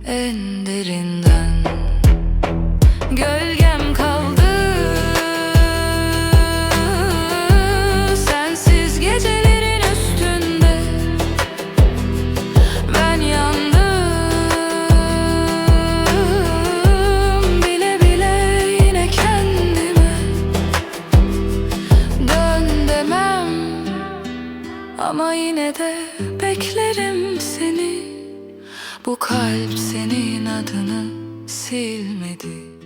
en derinden. Gölgem kaldı sensiz gecelerin üstünde. Ben yandım bile bile yine kendime. Dön demem ama yine de beklerim seni. Bu kalp senin adını silmedi.